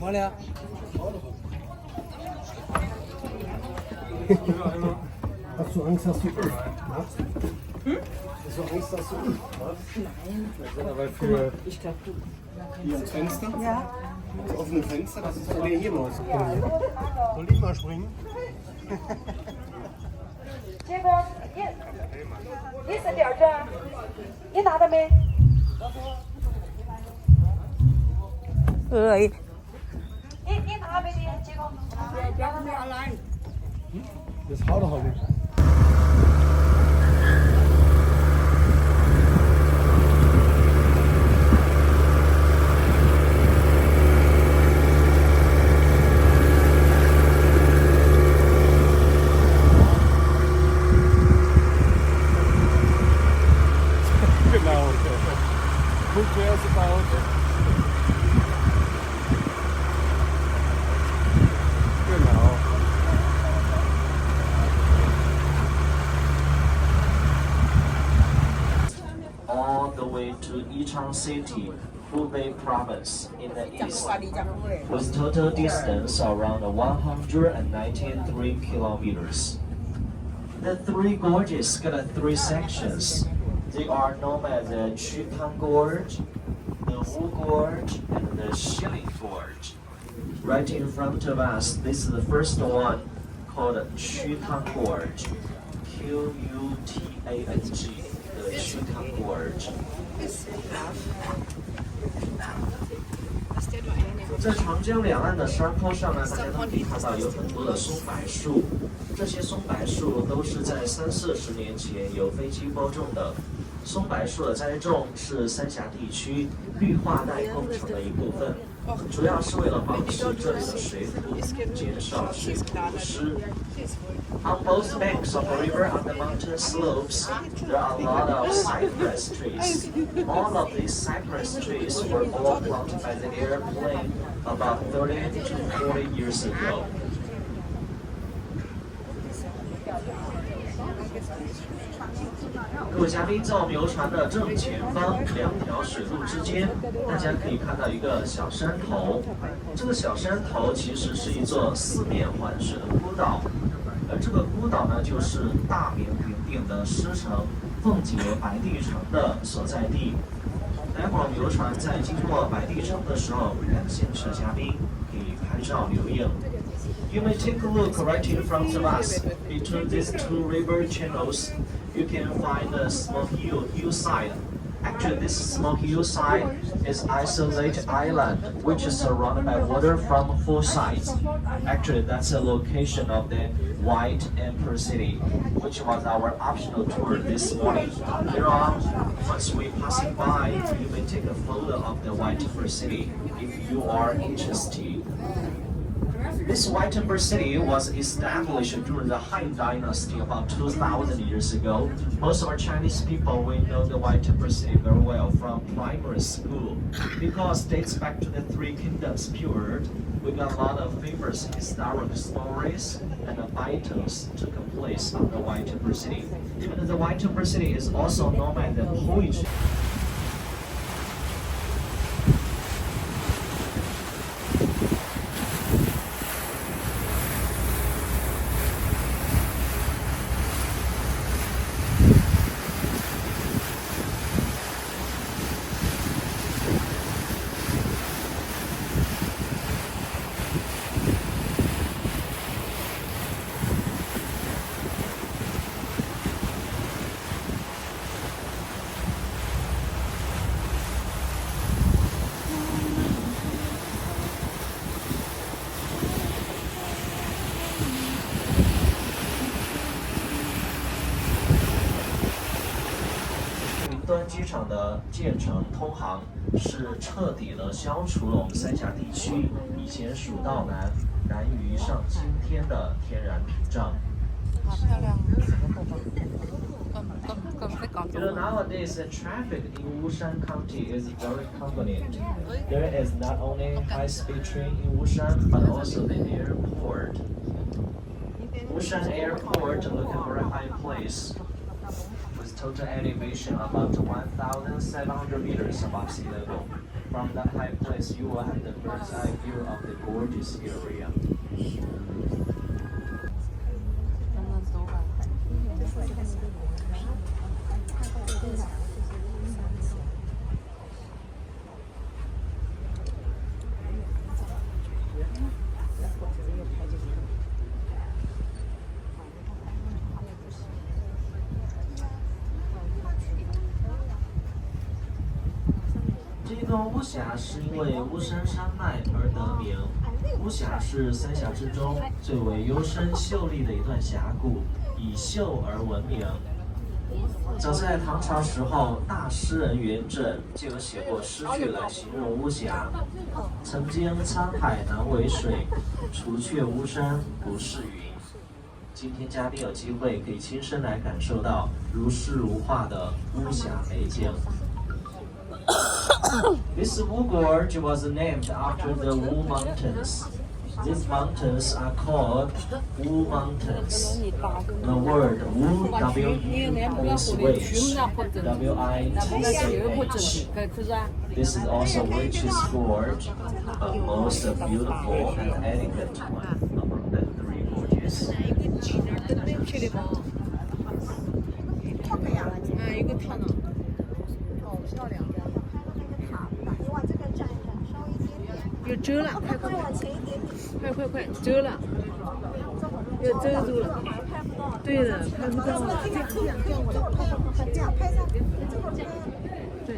嘛了？Hast du Angst, dass du machst? Hast du Angst, dass du machst? Aber für Ich glaube, du. hier ins Fenster? Ja. Das offene Fenster, das ist von hier los. Soll ich mal springen? 结果你是第二针，你拿到没？你拿没的？结果。Das haut doch auch nicht. Genau. Who cares about Genau. All the way to Yichang City, Hubei Province in the east, with total distance around 193 kilometers. The three gorges got three sections. They are known as the Qutang Gorge, the Wu Gorge, and the Shilin Gorge. Right in front of us, this is the first one called Qutang Gorge, Qutang, the Qutang Gorge. 在长江两岸的山坡上呢，大家都可以看到有很多的松柏树。这些松柏树都是在30-40年前由飞机播种的。松柏树的栽种是三峡地区绿化带工程的一部分，主要是为了防止这里的水土，减少水土流失。On both banks of the river on the mountain slopes, there are a lot of cypress trees. All of these cypress trees were all planted by the airplane about 30 to 40 years ago. 各位嘉宾，在我们游船的正前方两条水路之间，大家可以看到一个小山头。这个小山头其实是一座四面环水的孤岛，而这个孤岛呢，就是大名鼎鼎的狮城奉节白帝城的所在地。待会儿我们游船在经过白帝城的时候，感兴趣的嘉宾可以拍照留影。You may take a look right in front of us. Between these two river channels, you can find a small hillside. Actually, this small hillside is isolated island, which is surrounded by water from four sides. Actually, that's the location of the White Emperor City, which was our optional tour this morning. Later on, once we passing by, you may take a photo of the White Emperor City if you are interested. This White Emperor City was established during the Han Dynasty about 2,000 years ago. Most of our Chinese people, we know the White Emperor City very well from primary school because it dates back to the Three Kingdoms period. We got a lot of famous historic stories and battles took place on the White Emperor City. And the White Emperor City is also known as the poetry. 端机场的建成通航是彻底的消除了我们三峡地区以前蜀道难难于上青天的天然屏障。You know, nowadays the traffic in Wushan County is very convenient. There is not only high-speed train in Wushan, but also the airport. Wushan Airport look a very high place with total elevation about 1,700 meters above sea level. From that high place, you will have the bird's eye view of the gorgeous area.这座巫峡是因为巫山山脉而得名。巫峡是三峡之中最为幽深秀丽的一段峡谷，以秀而闻名。早在唐朝时候，大诗人元稹就有写过诗句来形容巫峡：曾经沧海难为水，除却巫山不是云。今天嘉宾有机会可以亲身来感受到如诗如画的巫峡美景。This Wu Gorge was named after the Wu Mountains. These mountains are called Wu Mountains. The word Wu, W-U, means witch, W-I-T-C-H. This is also Witch's Gorge, a most beautiful and elegant one among the three gorges. Yo 遮了，快，遮了，又遮住了。对的，拍不到。这样，我的拍上。对。